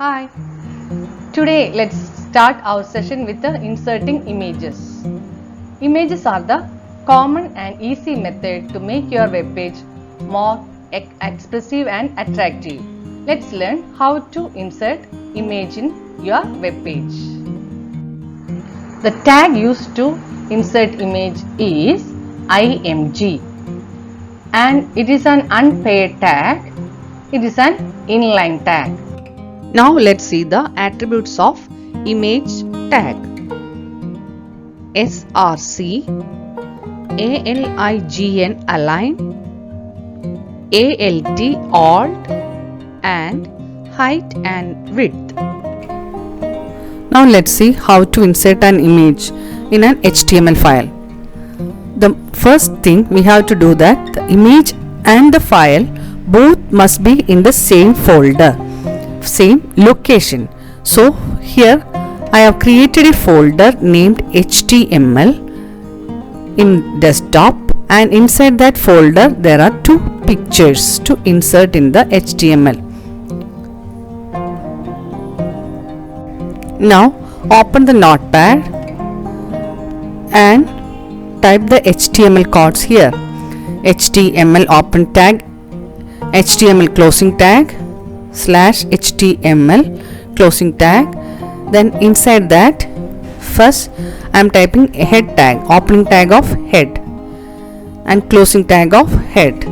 Hi. Today let's start our session with the inserting images. Images are the common and easy method to make your web page more expressive and attractive. Let's learn how to insert image in your web page. The tag used to insert image is img, and it is an unpaired tag. It is an inline tag. Now let's see the attributes of image tag. src, align, align, alt, and height and width. Now let's see how to insert an image in an HTML file. The first thing we have to do that the image and the file both must be in the same folder, same location. So here I have created a folder named HTML in desktop, and inside that folder there are two pictures to insert in the HTML. Now open the notepad and type the HTML codes here. HTML open tag, HTML closing tag, /HTML closing tag. Then inside that first I am typing a head tag, opening tag of head and closing tag of head.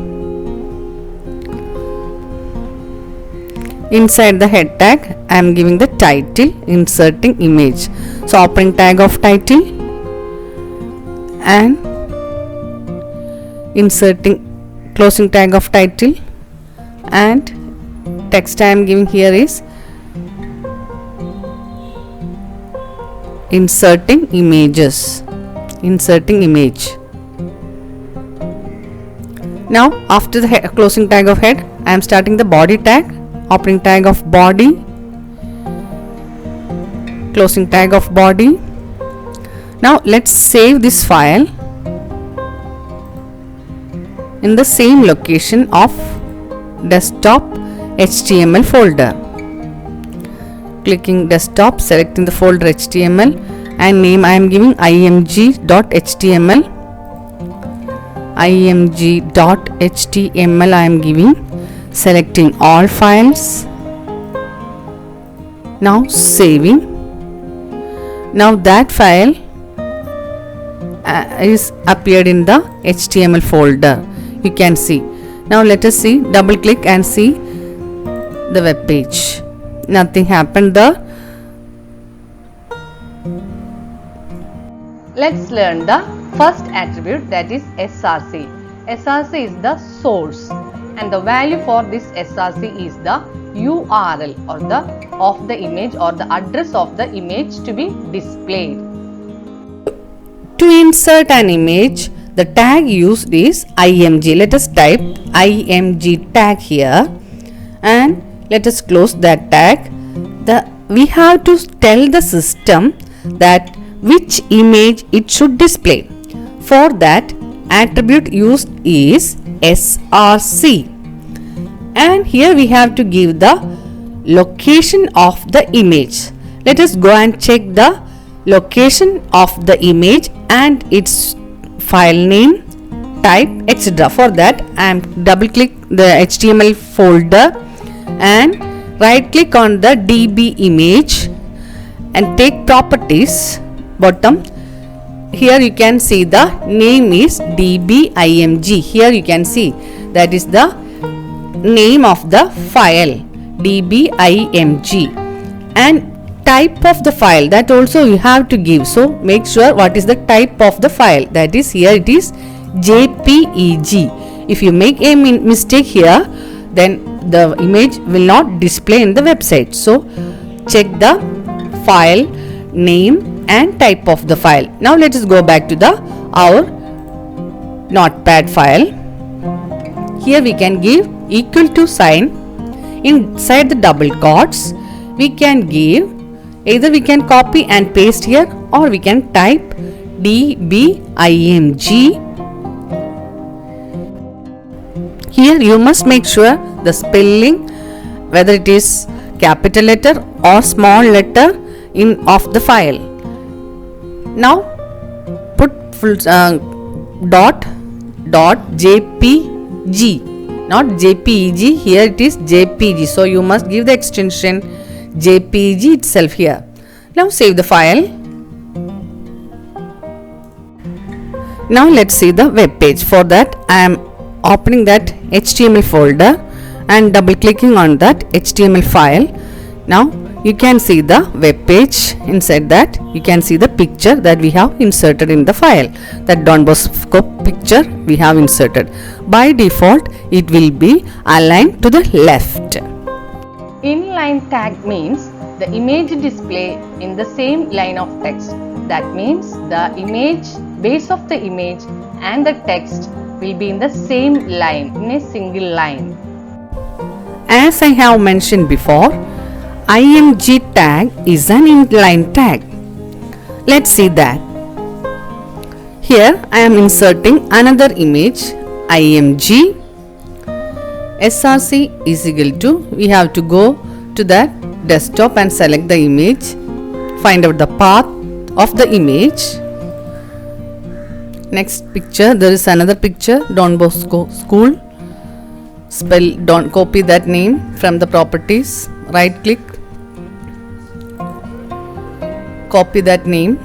Inside the head tag I am giving the title, inserting image. So opening tag of title and inserting closing tag of title, and text I am giving here is inserting images, inserting image. Now after the closing tag of head I am starting the body tag, opening tag of body, closing tag of body. Now let's save this file in the same location of desktop HTML folder. Clicking desktop, selecting the folder HTML, and name I am giving img.html. img.html I am giving, selecting all files. Now saving. Now that file is appeared in the HTML folder. You can see. Now let us see, double click and see the web page. Nothing happened there. Let's learn the first attribute, that is src. src is the source, and the value for this src is the URL or the of the image or the address of the image to be displayed. To insert an image, the tag used is img. Let us type img tag here and let us close that tag. We have to tell the system that which image it should display. For that, attribute used is src, and here we have to give the location of the image. Let us go and check the location of the image and its file name, type, etc. For that I am double click the HTML folder and right click on the db image and take properties, bottom. Here you can see the name is dbimg. Here you can see that is the name of the file, dbimg, and type of the file, that also you have to give. So make sure what is the type of the file, that is here it is jpeg. If you make a mistake here, then the image will not display in the website. So check the file name and type of the file. Now let us go back to our notepad file. Here we can give equal to sign. Inside the double quotes we can give, either we can copy and paste here, or we can type dbimg. Here you must make sure the spelling, whether it is capital letter or small letter in of the file. Now put full dot jpg, not jpeg. Here it is jpg, so you must give the extension jpg itself here. Now save the file. Now let's see the web page. For that I am opening that HTML folder and double clicking on that HTML file. Now you can see the web page. Inside that you can see the picture that we have inserted in the file. That Don Bosco picture we have inserted. By default it will be aligned to the left. Inline tag means the image display in the same line of text. That means the image, base of the image and the text will be in the same line, in a single line. As I have mentioned before, img tag is an inline tag. Let's see that. Here I am inserting another image, img. src is equal to, we have to go to that desktop and select the image, find out the path of the image. Next picture, there is another picture, Don Bosco School. Copy that name from the properties, right click, copy that name,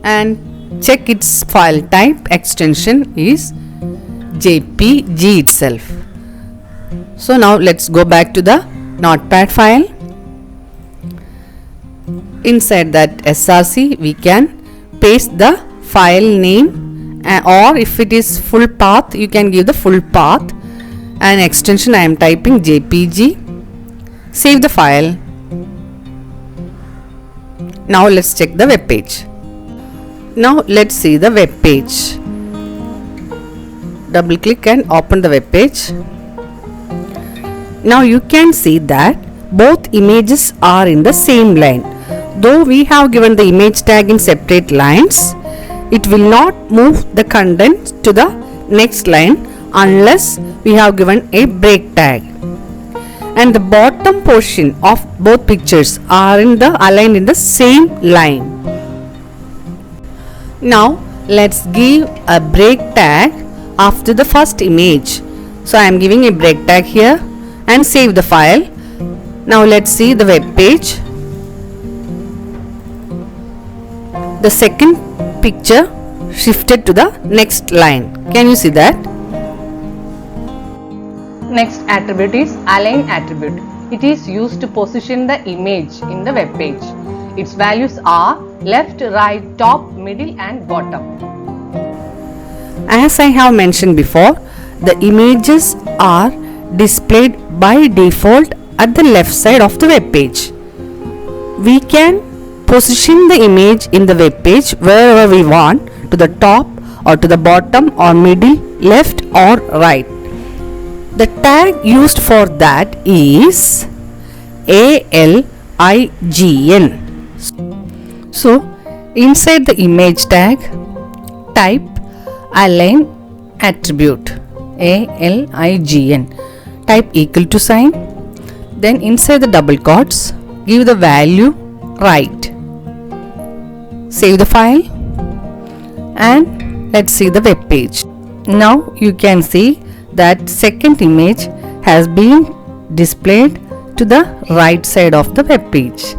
and check its file type. Extension is jpg itself. So now let's go back to the notepad file. Inside that src we can paste the file name, or if it is full path you can give the full path, and extension I am typing jpg. Save the file. Now let's check the web page. Now let's see the web page. Double click and open the web page. Now you can see that both images are in the same line. Though we have given the image tag in separate lines, it will not move the content to the next line unless we have given a break tag. And the bottom portion of both pictures are aligned in the same line. Now let's give a break tag after the first image. So I am giving a break tag here and save the file. Now let's see the web page. The second picture shifted to the next line. Can you see that? Next attribute is align attribute. It is used to position the image in the web page. Its values are left, right, top, middle and bottom. As I have mentioned before, the images are displayed by default at the left side of the web page. We can position the image in the web page wherever we want, to the top or to the bottom or middle, left or right. The tag used for that is ALIGN. So inside the image tag, type align attribute, ALIGN, type equal to sign, then inside the double quotes give the value right. Save the file and let's see the web page. Now you can see that second image has been displayed to the right side of the web page.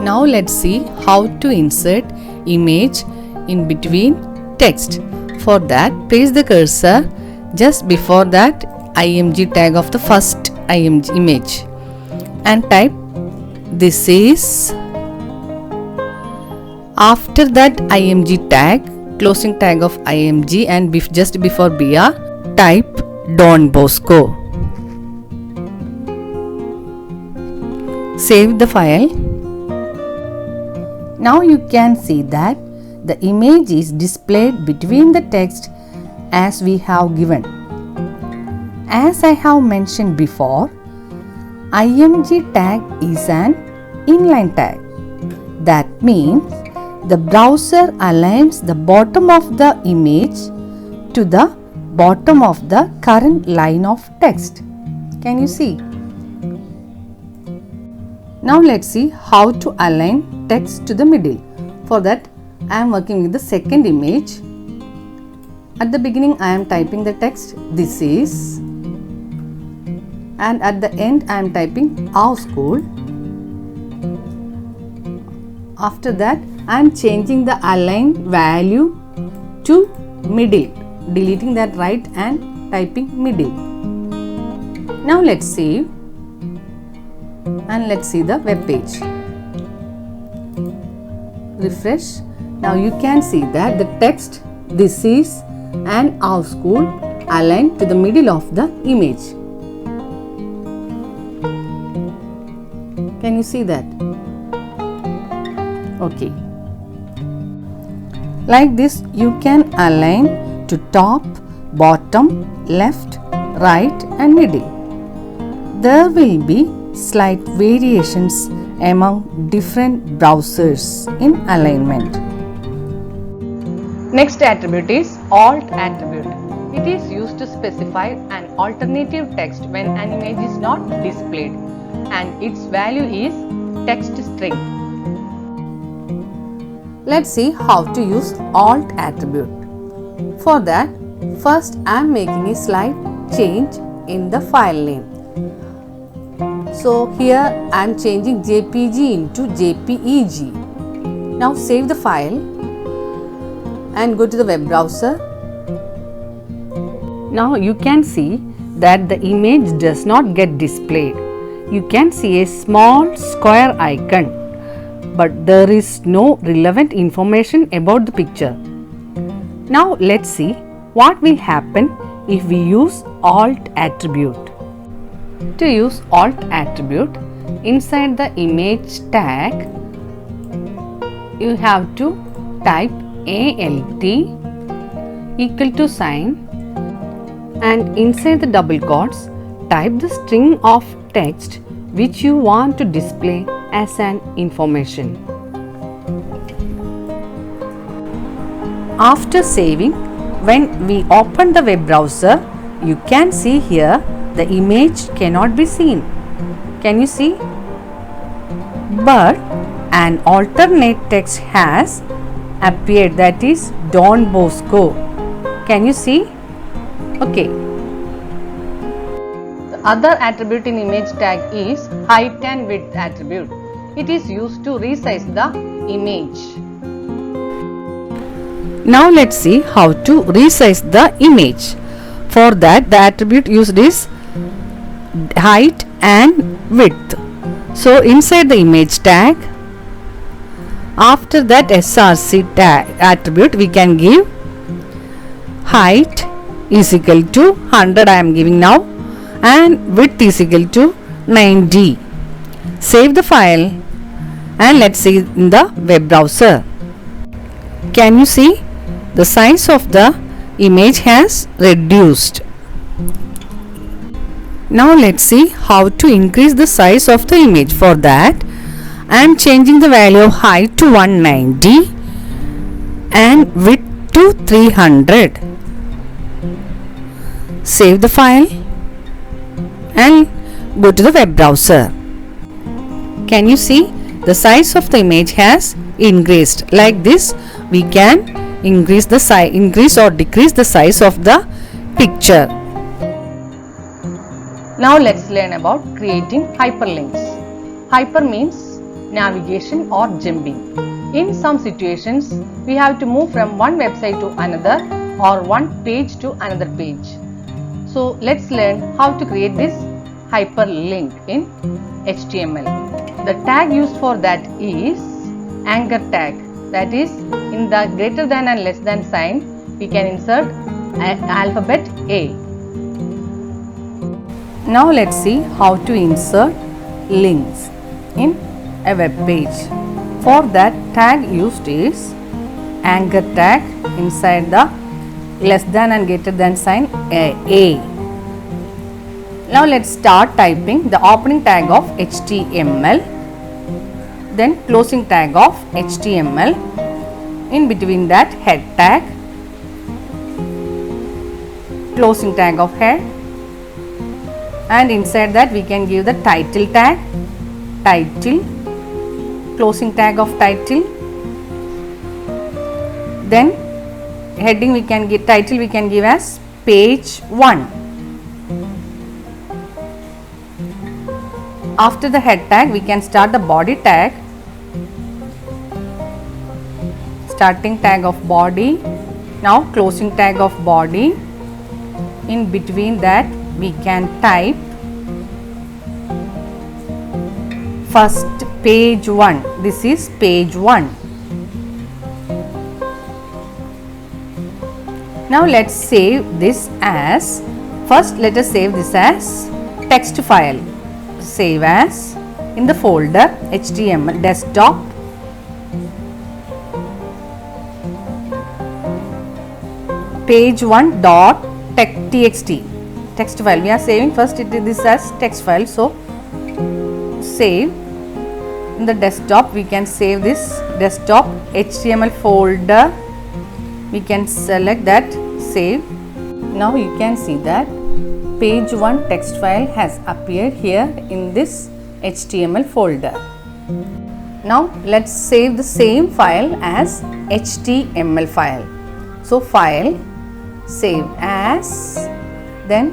Now let's see how to insert image in between text. For that, place the cursor just before that img tag of the first img image and type this is. After that img tag, closing tag of img, and just before br, type Don Bosco. Save the file. Now you can see that the image is displayed between the text as we have given. As I have mentioned before, img tag is an inline tag. That means the browser aligns the bottom of the image to the bottom of the current line of text. Can you see? Now let's see how to align text to the middle. For that, I am working with the second image. At the beginning, I am typing the text "this is," and at the end, I am typing "our school." After that, I am changing the align value to middle, deleting that right and typing middle. Now let's save and let's see the web page. Refresh. Now you can see that the text "this is" and "our school" aligned to the middle of the image. Can you see that? Okay. Like this, you can align to top, bottom, left, right and middle. There will be slight variations among different browsers in alignment. Next attribute is alt attribute. It is used to specify an alternative text when an image is not displayed and its value is text string. Let's see how to use alt attribute. For that, first I am making a slight change in the file name. So here I am changing JPG into JPEG. Now save the file and go to the web browser. Now you can see that the image does not get displayed. You can see a small square icon, but there is no relevant information about the picture. Now let's see what will happen if we use alt attribute. To use alt attribute, inside the image tag, you have to type alt equal to sign, and inside the double quotes, type the string of text which you want to display as an information. After saving, when we open the web browser, you can see here the image cannot be seen. Can you see? But an alternate text has appeared, that is Don Bosco. Can you see? Okay. The other attribute in image tag is height and width attribute. It is used to resize the image. Now let's see how to resize the image. For that, the attribute used is height and width. So inside the image tag, after that src tag attribute, we can give height is equal to 100 I am giving now, and width is equal to 90. Save the file and let's see in the web browser. Can you see? The size of the image has reduced. Now let's see how to increase the size of the image. For that, I am changing the value of height to 190 and width to 300. Save the file and go to the web browser. Can you see? The size of the image has increased. Like this, we can increase or decrease the size of the picture. Now let's learn about creating hyperlinks. Hyper means navigation or jumping. In some situations, we have to move from one website to another or one page to another page. So let's learn how to create this hyperlink in HTML. The tag used for that is anchor tag. That is, in the greater than and less than sign, we can insert alphabet A. Now let's see how to insert links in a web page. For that, tag used is anchor tag inside the less than and greater than sign A. Now let's start typing the opening tag of HTML, then closing tag of HTML, In between that, head tag, closing tag of head, and inside that we can give the title tag, title, closing tag of title. Then heading we can give, title we can give as page 1. After the head tag we can start the body tag, starting tag of body, now closing tag of body. In between that we can type first page 1, this is page 1. Now let's save this as, first let us save this as text file. Save as in the folder HTML desktop, page 1 dot txt text file. We are saving first this as text file, so save in the desktop. We can save this desktop HTML folder, we can select that, save. Now you can see that page 1 text file has appeared here in this HTML folder. Now let's save the same file as HTML file. So file, save as, then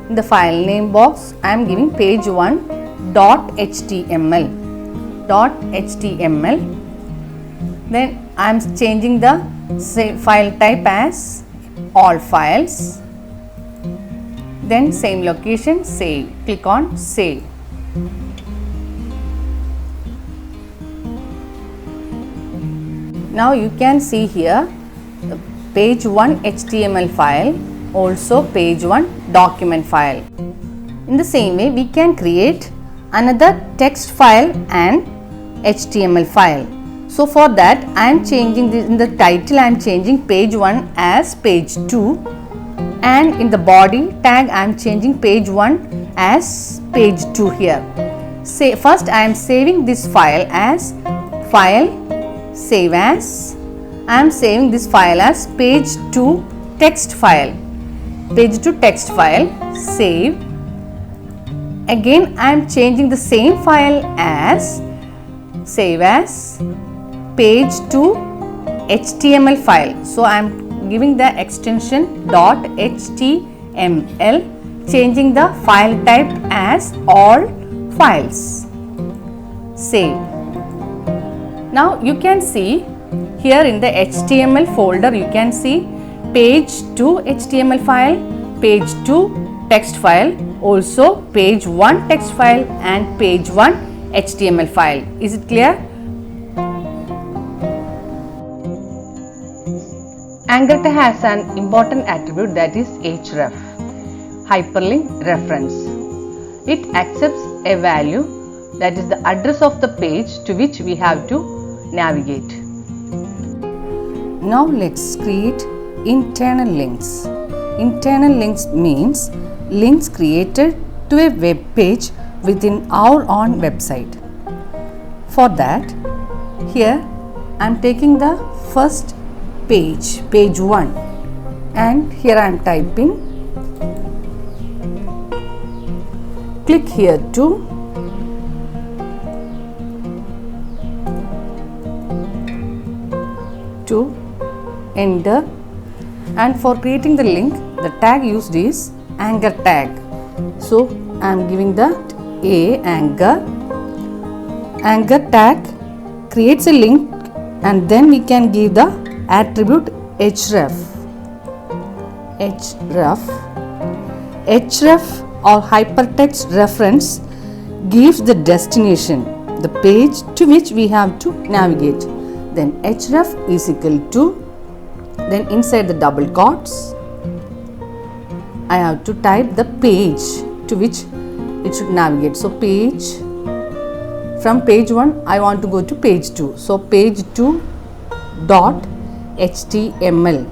in the file name box I am giving page 1 dot html, then I am changing the file type as all files, then same location, save, click on save. Now you can see here page 1 HTML file, also page 1 document file. In the same way we can create another text file and HTML file. So for that I am changing this, in the title I am changing page 1 as page 2, and in the body tag I am changing page 1 as page 2 here. Say first I am saving this file as file, save as, I am saving this file as page 2 text file, page 2 text file, save. Again I am changing the same file as, save as, page 2 HTML file. So I am giving the extension .html, changing the file type as all files, save. Now you can see here in the HTML folder you can see page 2 HTML file, page 2 text file, also page 1 text file and page 1 HTML file. Is it clear? Anchor tag has an important attribute, that is href, hyperlink reference. It accepts a value, that is the address of the page to which we have to navigate. Now let's create internal links. Internal links means links created to a web page within our own website. For that, here I am taking the first page, page 1, and here I am typing, click here to enter, and for creating the link the tag used is anchor tag. So I am giving that a anchor tag creates a link, and then we can give the attribute href or hypertext reference gives the destination, the page to which we have to navigate. Then href is equal to, then inside the double quotes I have to type the page to which it should navigate. So page, from page 1 I want to go to page 2. So page 2 dot html.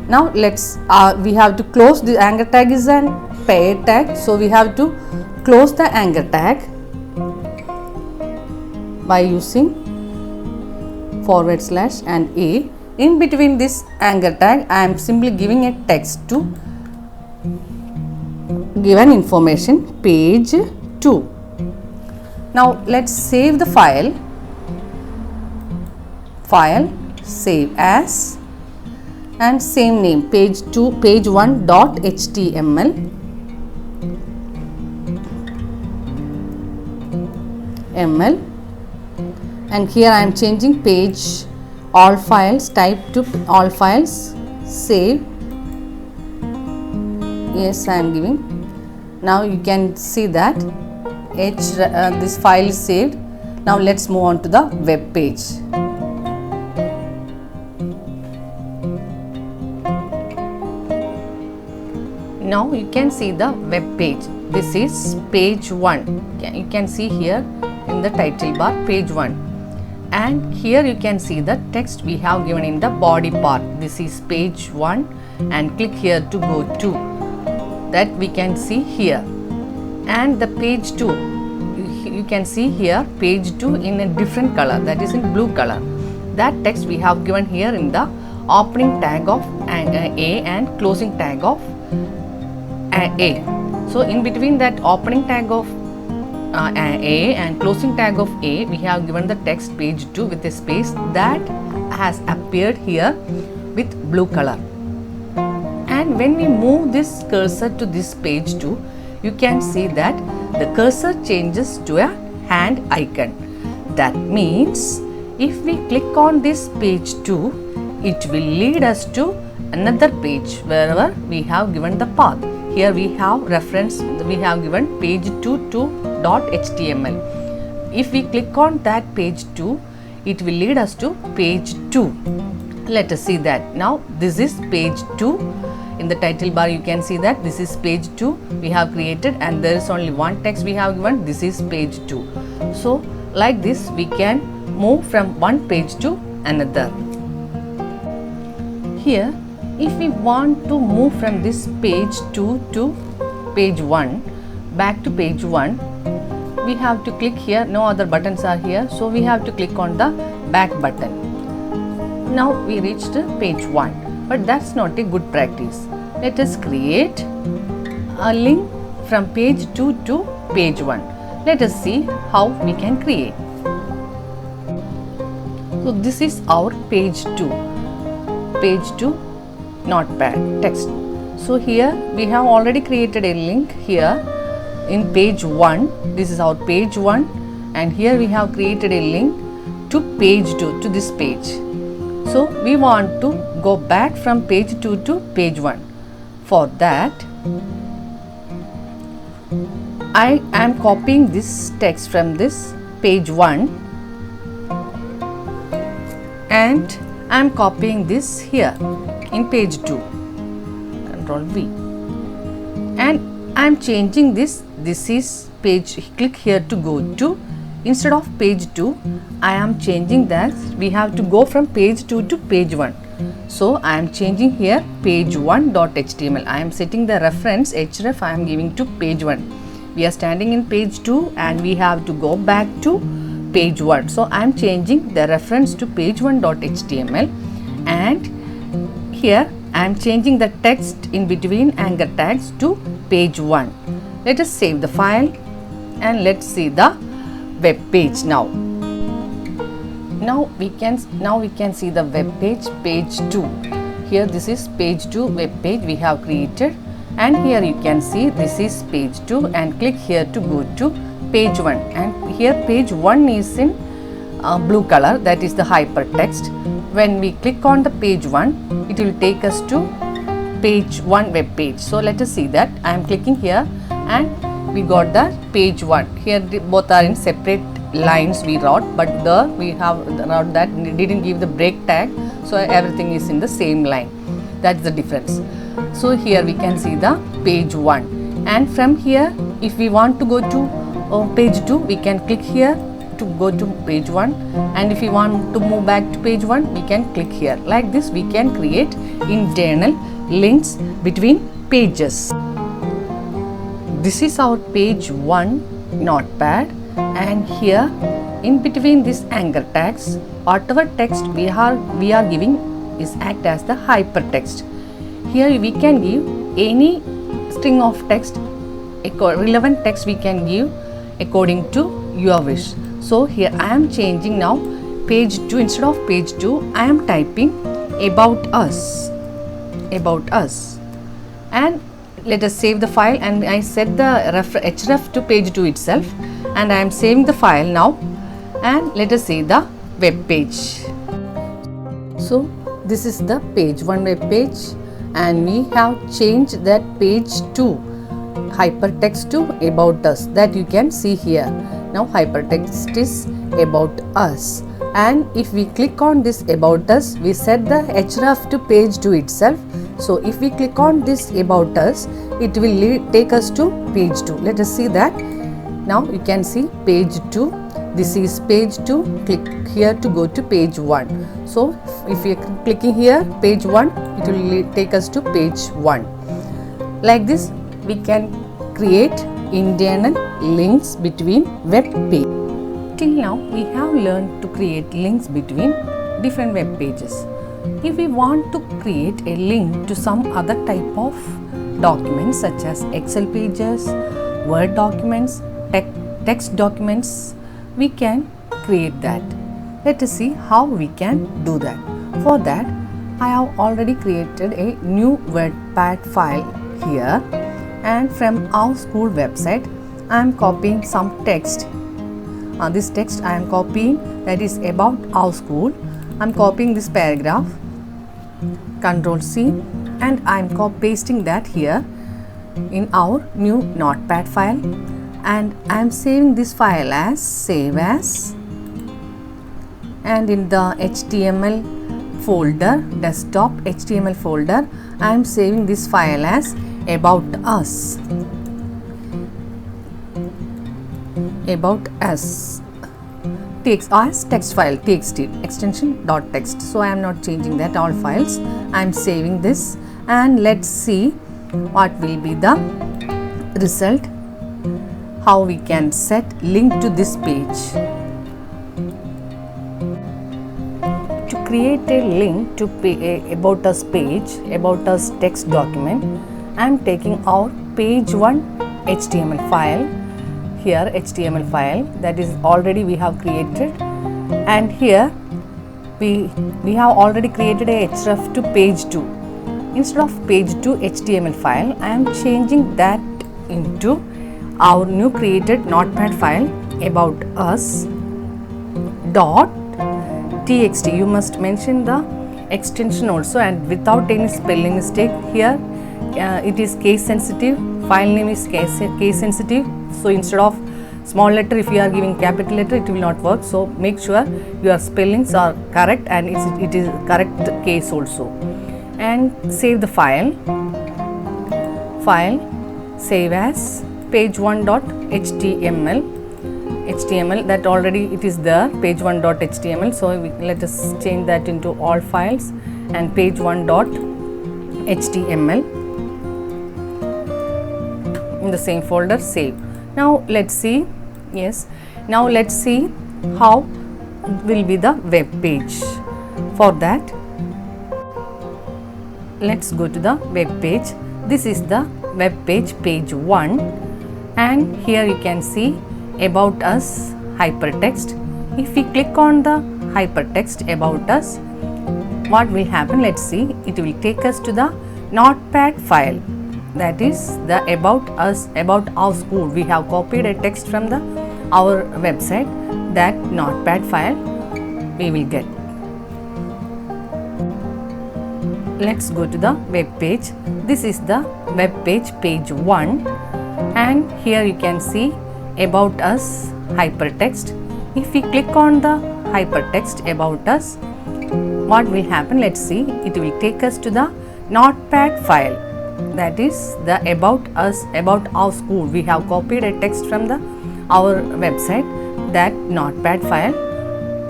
Now let's we have to close the anchor tag is an pair tag, so we have to close the anchor tag by using / and A. In between this anchor tag, I am simply giving a text to give an information page 2. Now let's save the file. File, save as, and same name, page1.html. And here I am changing page all files type to all files, save. Yes, I am giving. Now you can see that this file is saved. Now let's move on to the web page. Now you can see the web page. This is page 1. You can see here in the title bar page 1, and here you can see the text we have given in the body part. This is page 1, and click here to go to. That we can see here. And the page 2, you can see here page 2 in a different color, that is in blue color. That text we have given here in the opening tag of A and closing tag of A. So in between that opening tag of A and closing tag of A, we have given the text page 2 with a space that has appeared here with blue color. And when we move this cursor to this page 2, you can see that the cursor changes to a hand icon. That means if we click on this page 2, it will lead us to another page wherever we have given the path. Here we have reference, we have given page 2.html. If we click on that page 2, it will lead us to page 2. Let us see that. Now this is page 2. In the title bar you can see that this is page 2 we have created, and there is only one text we have given. This is page 2. So like this we can move from one page to another. Here if we want to move from this page 2 to page 1, back to page 1, we have to click here. No other buttons are here, so we have to click on the back button. Now we reached page 1, but that's not a good practice. Let us create a link from page 2 to page 1. Let us see how we can create. So this is our page 2. Page 2 notepad text. So here we have already created a link here in page 1. This is our page 1, and here we have created a link to page 2, to this page. So we want to go back from page 2 to page 1. For that, I am copying this text from this page 1 and I am copying this here in page 2. Ctrl V, and I am changing this. This is page, click here to go to. Instead of page 2, I am changing that we have to go from page 2 to page 1. So I am changing here page1.html. I am setting the reference href I am giving to page 1. We are standing in page 2 and we have to go back to page 1. So I am changing the reference to page1.html, and here I am changing the text in between anchor tags to page 1. Let us save the file and let's see the web page now. Now we can see the web page, page 2. Here this is page 2 web page we have created, and here you can see this is page 2, and click here to go to page 1, and here page 1 is in blue color, that is the hypertext. When we click on the page 1, it will take us to page 1 web page. So let us see that. I am clicking here and we got the page 1. Here both are in separate lines we wrote, but there we have wrote that didn't give the break tag, so everything is in the same line. That's the difference. So here we can see the page 1, and from here if we want to go to page 2, we can click here to go to page 1, and if we want to move back to page 1, we can click here. Like this we can create internal links between pages. This is our page 1 notepad, and here in between this anchor tags, whatever text we are giving is act as the hypertext. Here we can give any string of text, relevant text we can give according to your wish. So here I am changing now page 2. Instead of page 2, I am typing about us, and let us save the file, and I set the href to page 2 itself, and I am saving the file now, and let us see the web page. So this is the page 1 web page, and we have changed that page 2 hypertext to about us, that you can see here. Now hypertext is about us, and if we click on this about us, we set the href to page 2 itself. So if we click on this about us, it will take us to page 2. Let us see that. Now you can see page 2. This is page 2. Click here to go to page 1. So if we are clicking here page 1, it will take us to page 1. Like this we can create internal links between web pages. Till now we have learned to create links between different web pages. If we want to create a link to some other type of documents such as Excel pages, Word documents, text documents, we can create that. Let us see how we can do that. For that, I have already created a new WordPad file here, and from our school website I am copying some text. This text I am copying, that is about our school. I am copying this paragraph, Ctrl C, and I am pasting that here in our new Notepad file, and I am saving this file as save as, and in the HTML folder, desktop HTML folder, I am saving this file as about us. About us as text file, txt extension .text. So I am not changing that, all files. I am saving this, and let's see what will be the result, how we can set link to this page. To create a link to about us page, about us text document, I am taking our page 1 HTML file. Here HTML file, that is already we have created, and here we have already created a href to page 2. Instead of page 2 HTML file, I am changing that into our new created Notepad file about us .txt. You must mention the extension also, and without any spelling mistake. Here it is case sensitive, file name is case sensitive, so instead of small letter, if you are giving capital letter, it will not work. So make sure your spellings are correct, and it is correct case also. And save the file, save as page1.html, that already it is there, page1.html. so let us change that into all files, and page1.html in the same folder, save. Now let's see, now let's see how will be the web page. For that, let's go to the web page. This is the web page, page 1, and here you can see about us hypertext. If we click on the hypertext about us, what will happen? Let's see. It will take us to the Notepad file, that is the about us, about our school. We have copied a text from our website. That Notepad file we will get. Let's go to the web page. This is the web page, page 1, and here you can see about us hypertext. If we click on the hypertext about us, what will happen? Let's see. It will take us to the Notepad file, that is the about us, about our school. We have copied a text from our website. That Notepad file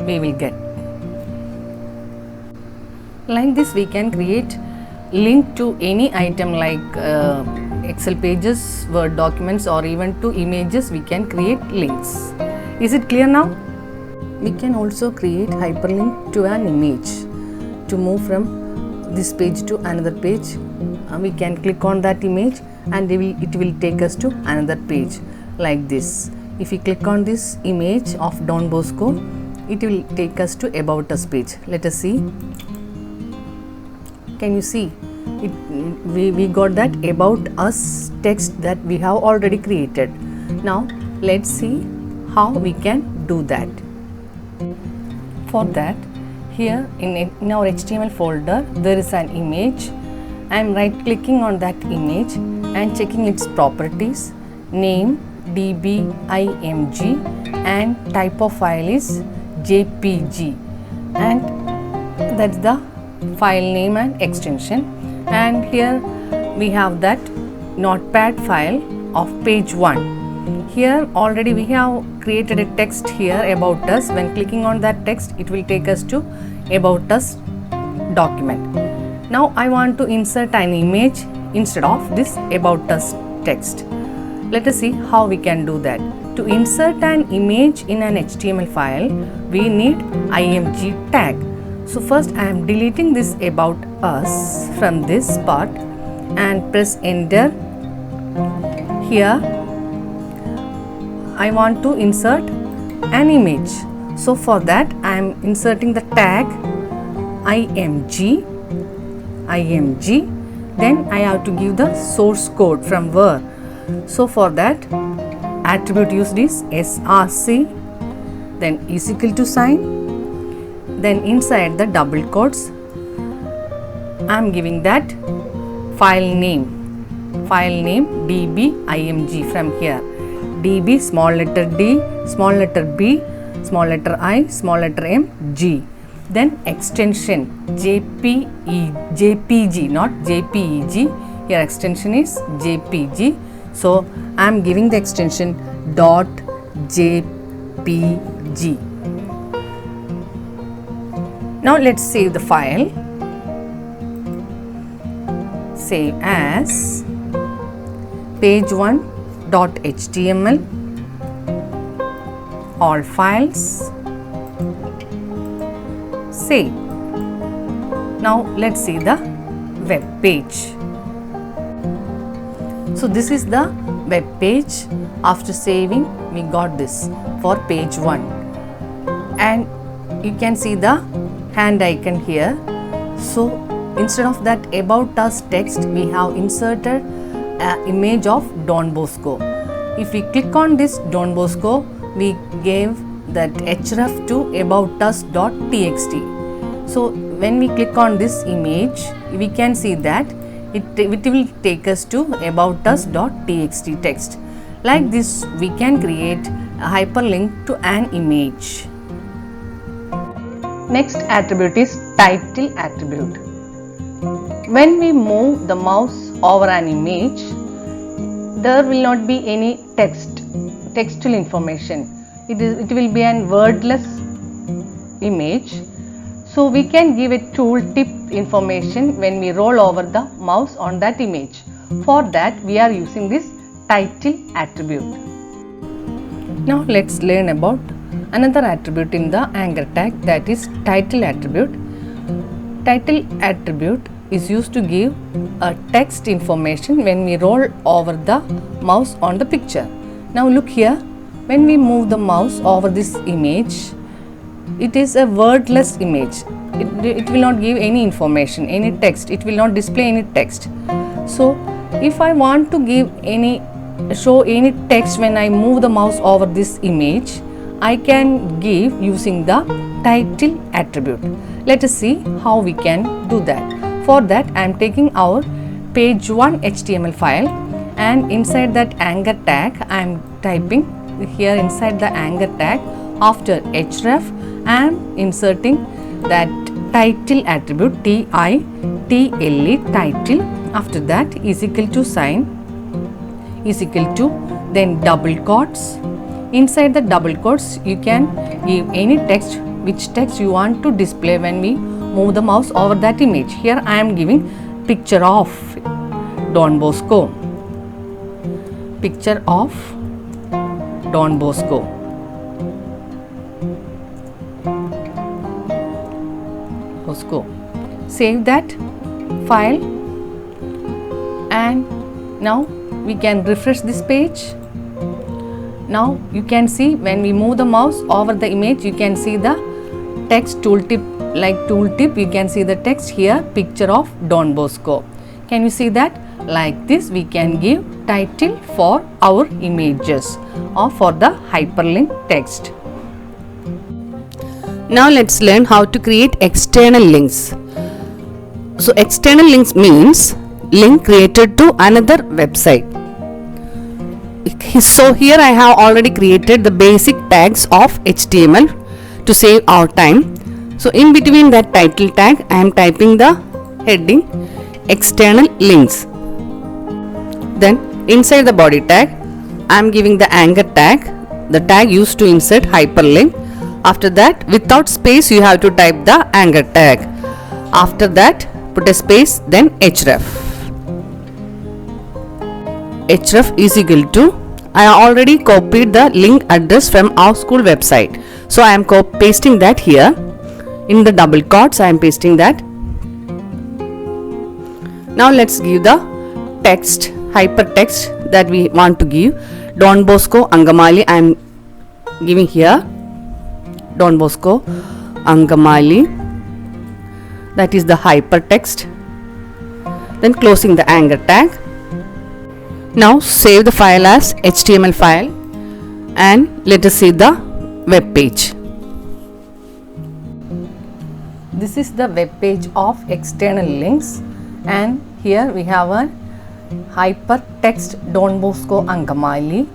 we will get. Like this we can create link to any item like Excel pages, Word documents, or even to images. We can create links. Is it clear now? we can also create hyperlink to an image. To move from this page to another page, we can click on that image and it will take us to another page like this. If we click on this image of Don Bosco, it will take us to About Us page. Let us see. Can you see? We got that About Us text that we have already created. Now let's see how we can do that. For that, here in our HTML folder there is an image. I am right clicking on that image and checking its properties. Name DBIMG and type of file is JPG, and that's the file name and extension. And here we have that notepad file of page 1. Here already we have created a text here about us. When clicking on that text, it will take us to About Us document. Now I want to insert an image instead of this About Us text. Let us see how we can do that. To insert an image in an HTML file, we need img tag. So first I am deleting this About Us from this part and press enter. Here I want to insert an image. So for that I am inserting the tag img. Then I have to give the source code from where. So for that, attribute used is src, then is equal to sign, then inside the double quotes I am giving that file name dbimg from here. db small letter d, small letter b, small letter I, small letter m, g. Then extension jpeg, not jpeg. Here extension is jpg. So I am giving the extension .jpg. Now let's save the file. Save as page1.html. All files. Save. Now let's see the web page. So this is the web page. After saving, we got this for page 1, and you can see the hand icon here. So instead of that About Us text, we have inserted an image of Don Bosco. If we click on this Don Bosco, we gave that href to aboutus.txt. So when we click on this image, we can see that it will take us to aboutus.txt text. Like this, we can create a hyperlink to an image. Next attribute is title attribute. When we move the mouse over an image, there will not be any textual information. It will be an wordless image. So we can give a tooltip information when we roll over the mouse on that image. For that, we are using this title attribute. Now let's learn about another attribute in the Anchor tag, that is title attribute. Title attribute is used to give a text information when we roll over the mouse on the picture. Now look here, when we move the mouse over this image, it is a wordless image. It will not give any information, any text. It will not display any text. So if I want to show any text when I move the mouse over this image, I can give using the title attribute. Let us see how we can do that. For that, I am taking our page 1 HTML file, and inside that Anchor tag, I am typing here inside the Anchor tag, after href, I am inserting that title attribute, title, title. After that, is equal to sign, is equal to, then double quotes. Inside the double quotes, you can give any text, which text you want to display when we move the mouse over that image. Here I am giving picture of Don Bosco. Picture of Don Bosco. Bosco. Save that file, and now we can refresh this page. Now you can see when we move the mouse over the image, you can see the text tooltip, like tooltip, you can see the text here, picture of Don Bosco. Can you see that? Like this we can give title for our images or for the hyperlink text. Now let's learn how to create external links. So external links means link created to another website. So here I have already created the basic tags of HTML to save our time. So in between that title tag I am typing the heading external links. Then inside the body tag I am giving the anchor tag, the tag used to insert hyperlink. After that, without space you have to type the anchor tag. After that put a space, then href. Href is equal to, I already copied the link address from our school website. So I am pasting that here. In the double quotes I am pasting that. Now let's give the text, hypertext that we want to give. Don Bosco Angamali I am giving here. Don Bosco Angamali, that is the hypertext. Then closing the anchor tag. Now save the file as HTML file and let us see the web page. This is the web page of external links, and here we have a hypertext Don Bosco Angamali.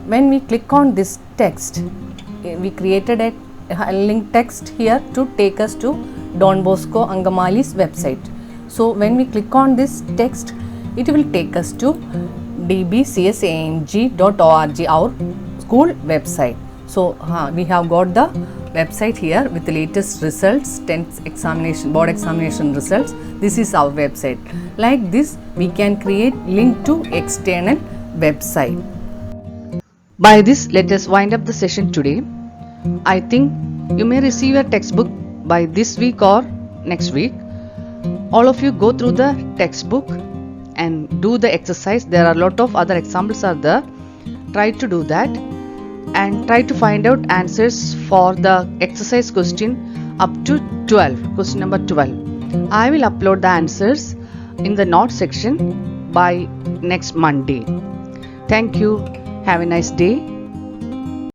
When we click on this text, we created a link text here to take us to Don Bosco Angamali's website. So when we click on this text, it will take us to dbcsang.org, our school website. So we have got the website here with the latest results, 10th examination, board examination results. This is our website. Like this we can create link to external website. By this, let us wind up the session today. I think you may receive a textbook by this week or next week. All of you go through the textbook and do the exercise. There are a lot of other examples are there. Try to do that and try to find out answers for the exercise question up to 12, question number 12. I will upload the answers in the notes section by next Monday. Thank you. Have a nice day.